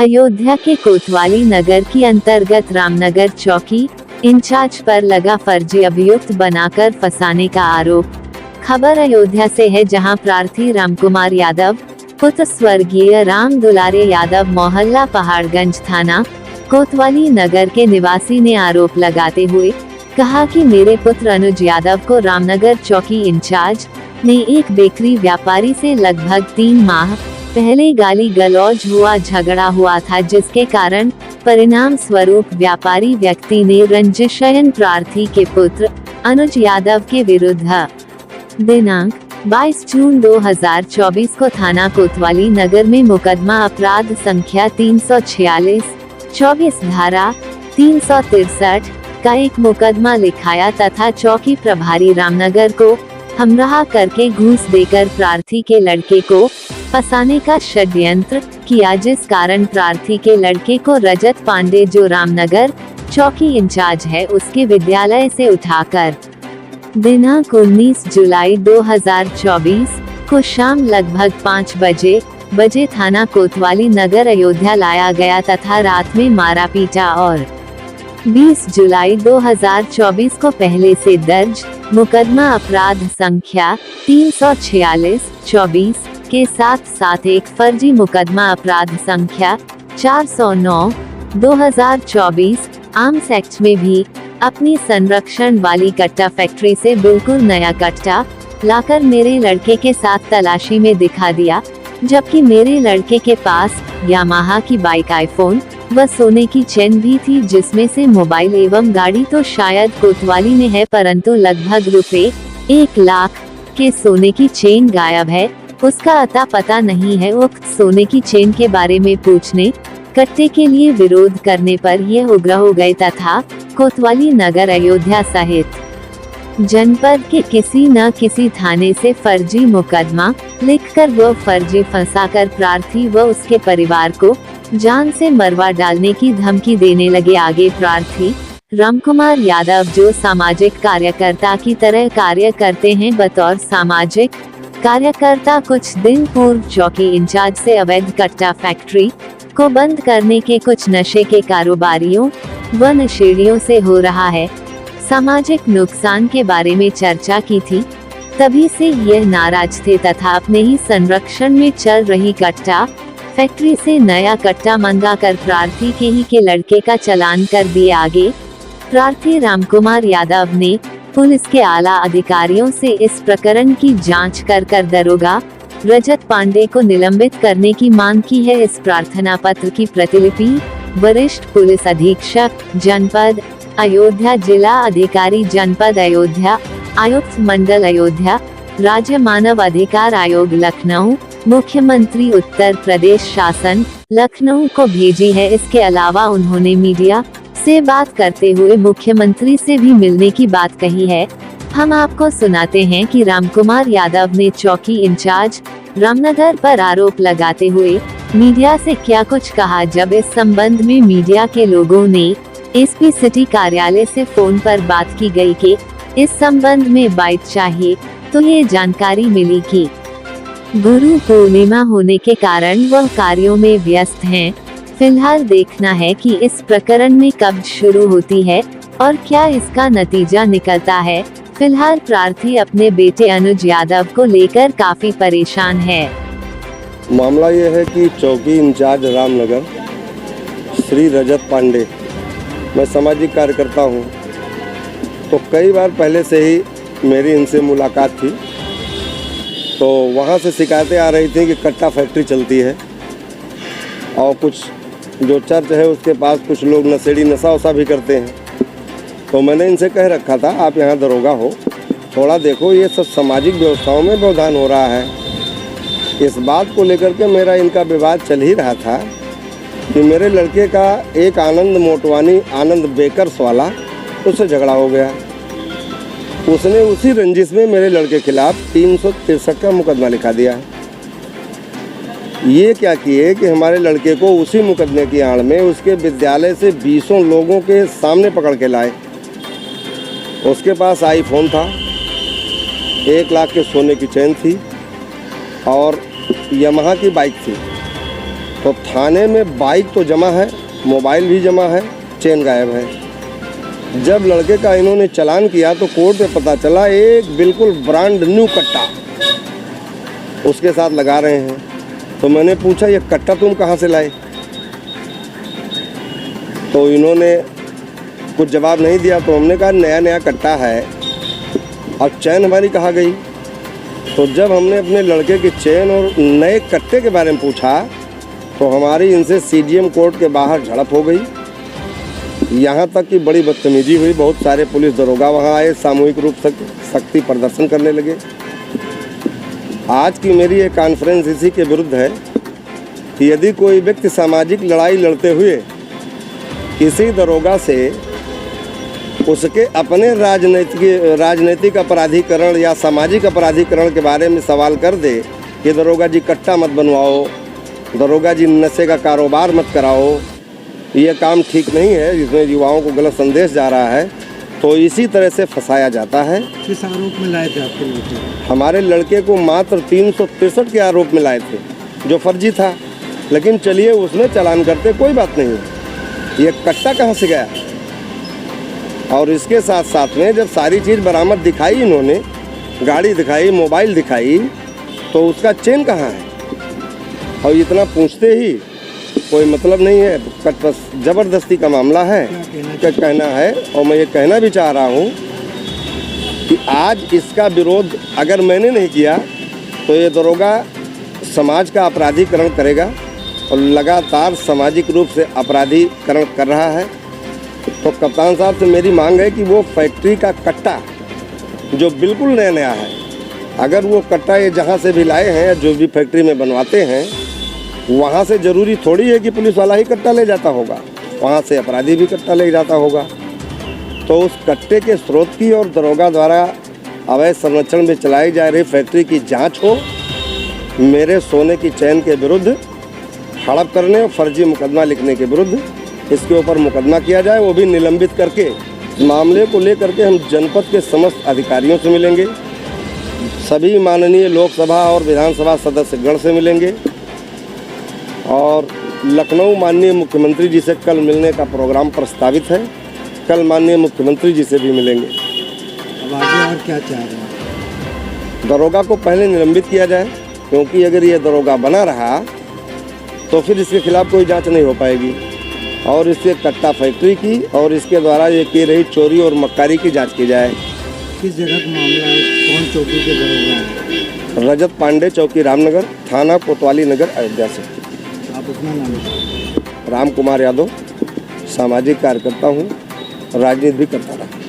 अयोध्या के कोतवाली नगर की अंतर्गत रामनगर चौकी इंचार्ज पर लगा फर्जी अभियुक्त बनाकर फंसाने का आरोप। खबर अयोध्या से है, जहां प्रार्थी रामकुमार यादव पुत्र स्वर्गीय राम दुलारे यादव मोहल्ला पहाड़गंज थाना कोतवाली नगर के निवासी ने आरोप लगाते हुए कहा कि मेरे पुत्र अनुज यादव को रामनगर चौकी इंचार्ज ने एक बेकरी व्यापारी से लगभग 3 माह पहले गाली गलौज हुआ झगड़ा हुआ था, जिसके कारण परिणाम स्वरूप व्यापारी व्यक्ति ने रंजिशयन प्रार्थी के पुत्र अनुज यादव के विरुद्ध दिनांक 22 जून 2024 को थाना कोतवाली नगर में मुकदमा अपराध संख्या 346/24 धारा 363 का एक मुकदमा लिखाया तथा चौकी प्रभारी रामनगर को हमराह करके घूस देकर प्रार्थी के लड़के को फंसाने का षड्यंत्र किया, जिस कारण प्रार्थी के लड़के को रजत पांडे, जो रामनगर चौकी इंचार्ज है, उसके विद्यालय से उठाकर दिनांक 19 जुलाई 2024 को शाम लगभग 5 बजे थाना कोतवाली नगर अयोध्या लाया गया तथा रात में मारा पीटा और 20 जुलाई 2024 को पहले से दर्ज मुकदमा अपराध संख्या 346/24 के साथ एक फर्जी मुकदमा अपराध संख्या 409/2024 आर्म्स एक्ट में भी अपनी संरक्षण वाली कट्टा फैक्ट्री से बिल्कुल नया कट्टा लाकर मेरे लड़के के साथ तलाशी में दिखा दिया, जबकि मेरे लड़के के पास यामाहा की बाइक, आईफोन व सोने की चेन भी थी, जिसमें से मोबाइल एवं गाड़ी तो शायद कोतवाली में है, परंतु लगभग रुपए 1 लाख के सोने की चेन गायब है। उसका अता पता नहीं है। उक्त सोने की चेन के बारे में पूछने कट्टे के लिए विरोध करने पर यह उग्र हो गए तथा कोतवाली नगर अयोध्या सहित जनपद के किसी न किसी थाने से फर्जी मुकदमा लिखकर व फर्जी फंसाकर प्रार्थी व उसके परिवार को जान से मरवा डालने की धमकी देने लगे। आगे प्रार्थी रामकुमार यादव, जो सामाजिक कार्यकर्ता की तरह कार्य करते हैं, बतौर सामाजिक कार्यकर्ता कुछ दिन पूर्व चौकी इंचार्ज से अवैध कट्टा फैक्ट्री को बंद करने के कुछ नशे के कारोबारियों व नशेड़ियों से हो रहा है सामाजिक नुकसान के बारे में चर्चा की थी। तभी से यह नाराज थे तथा अपने ही संरक्षण में चल रही कट्टा फैक्ट्री से नया कट्टा मंगाकर प्रार्थी के लड़के का चालान कर दिए। आगे प्रार्थी रामकुमार यादव ने पुलिस के आला अधिकारियों से इस प्रकरण की जांच कर दरोगा रजत पांडे को निलंबित करने की मांग की है। इस प्रार्थना पत्र की प्रतिलिपि वरिष्ठ पुलिस अधीक्षक जनपद अयोध्या, जिला अधिकारी जनपद अयोध्या, आयुक्त मंडल अयोध्या, राज्य मानव अधिकार आयोग लखनऊ, मुख्यमंत्री उत्तर प्रदेश शासन लखनऊ को भेजी है। इसके अलावा उन्होंने मीडिया से बात करते हुए मुख्यमंत्री से भी मिलने की बात कही है। हम आपको सुनाते हैं कि रामकुमार यादव ने चौकी इंचार्ज रामनगर पर आरोप लगाते हुए मीडिया से क्या कुछ कहा। जब इस संबंध में मीडिया के लोगों ने एसपी सिटी कार्यालय से फोन पर बात की गई कि इस संबंध में बाइट चाहिए, तो ये जानकारी मिली कि गुरु पूर्णिमा होने के कारण वह कार्यों में व्यस्त हैं। फिलहाल देखना है कि इस प्रकरण में कब शुरू होती है और क्या इसका नतीजा निकलता है। फिलहाल प्रार्थी अपने बेटे अनुज यादव को लेकर काफी परेशान है। मामला यह है कि चौकी इंचार्ज रामनगर श्री रजत पांडे, मैं सामाजिक कार्यकर्ता हूं, तो कई बार पहले से ही मेरी इनसे मुलाकात थी। तो वहां से शिकायतें आ रही थी कि कट्टा फैक्ट्री चलती है और कुछ जो चर्च है उसके पास कुछ लोग नशेड़ी नशा वशा भी करते हैं। तो मैंने इनसे कह रखा था, आप यहाँ दरोगा हो, थोड़ा देखो ये सब सामाजिक व्यवस्थाओं में व्यवधान हो रहा है। इस बात को लेकर के मेरा इनका विवाद चल ही रहा था कि मेरे लड़के का एक आनंद मोटवानी, आनंद बेकर्स वाला, उससे झगड़ा हो गया। उसने उसी रंजिश में मेरे लड़के के खिलाफ 363 का मुकदमा लिखा दिया। ये क्या किए कि हमारे लड़के को उसी मुकदमे की आड़ में उसके विद्यालय से 20 लोगों के सामने पकड़ के लाए। उसके पास आईफोन था, 1 लाख के सोने की चेन थी और यामाहा की बाइक थी। तो थाने में बाइक तो जमा है, मोबाइल भी जमा है, चेन गायब है। जब लड़के का इन्होंने चालान किया तो कोर्ट में पता चला एक बिल्कुल ब्रांड न्यू कट्टा उसके साथ लगा रहे हैं। तो मैंने पूछा ये कट्टा तुम कहाँ से लाए? तो इन्होंने कुछ जवाब नहीं दिया। तो हमने कहा नया नया कट्टा है और चैन हमारी कहाँ गई? तो जब हमने अपने लड़के की चेन और नए कट्टे के बारे में पूछा तो हमारी इनसे सीजीएम कोर्ट के बाहर झड़प हो गई। यहाँ तक कि बड़ी बदतमीजी हुई। बहुत सारे पुलिस दरोगा वहाँ आए, सामूहिक रूप से सख्ती प्रदर्शन करने लगे। आज की मेरी ये कॉन्फ्रेंस इसी के विरुद्ध है कि यदि कोई व्यक्ति सामाजिक लड़ाई लड़ते हुए किसी दरोगा से उसके अपने राजनीतिक अपराधीकरण या सामाजिक अपराधीकरण के बारे में सवाल कर दे कि दरोगा जी कट्टा मत बनवाओ, दरोगा जी नशे का कारोबार मत कराओ, ये काम ठीक नहीं है, जिसमें युवाओं को गलत संदेश जा रहा है, तो इसी तरह से फंसाया जाता है। किस आरोप में लाए थे आपके लड़के? हमारे लड़के को मात्र 363 के आरोप में लाए थे जो फर्जी था। लेकिन चलिए उसमें चालान करते, कोई बात नहीं। ये कट्टा कहाँ से गया? और इसके साथ साथ में जब सारी चीज़ बरामद दिखाई इन्होंने, गाड़ी दिखाई, मोबाइल दिखाई, तो उसका चेन कहाँ है? और इतना पूछते ही कोई मतलब नहीं है। बस ज़बरदस्ती का मामला है। क्या कहना है? और मैं ये कहना भी चाह रहा हूँ कि आज इसका विरोध अगर मैंने नहीं किया तो ये दरोगा समाज का अपराधीकरण करेगा और लगातार सामाजिक रूप से अपराधीकरण कर रहा है। तो कप्तान साहब से मेरी मांग है कि वो फैक्ट्री का कट्टा जो बिल्कुल नया नया है, अगर वो कट्टा ये जहाँ से भी लाए हैं, जो भी फैक्ट्री में बनवाते हैं, वहाँ से ज़रूरी थोड़ी है कि पुलिस वाला ही कट्टा ले जाता होगा, वहाँ से अपराधी भी कट्टा ले जाता होगा। तो उस कट्टे के स्रोत की और दरोगा द्वारा अवैध संरक्षण में चलाई जा रही फैक्ट्री की जांच हो। मेरे सोने की चैन के विरुद्ध हड़प करने और फर्जी मुकदमा लिखने के विरुद्ध इसके ऊपर मुकदमा किया जाए, वो भी निलंबित करके। मामले को लेकर के हम जनपद के समस्त अधिकारियों से मिलेंगे, सभी माननीय लोकसभा और विधानसभा सदस्यगण से मिलेंगे और लखनऊ माननीय मुख्यमंत्री जी से कल मिलने का प्रोग्राम प्रस्तावित है। कल माननीय मुख्यमंत्री जी से भी मिलेंगे। अब आगे और क्या चाह रहे हैं? दरोगा को पहले निलंबित किया जाए, क्योंकि अगर ये दरोगा बना रहा तो फिर इसके खिलाफ कोई जांच नहीं हो पाएगी। और इसके कट्टा फैक्ट्री की और इसके द्वारा ये की रही चोरी और मक्कारी की जांच की जाए। किस जगह का मामला है? कौन चौकी के दरोगा है? रजत पांडे, चौकी रामनगर, थाना कोतवाली नगर, अयोध्या से। आप अपना नाम बताइए। राम कुमार यादव, सामाजिक कार्यकर्ता हूँ, राजनीति भी करता रहा।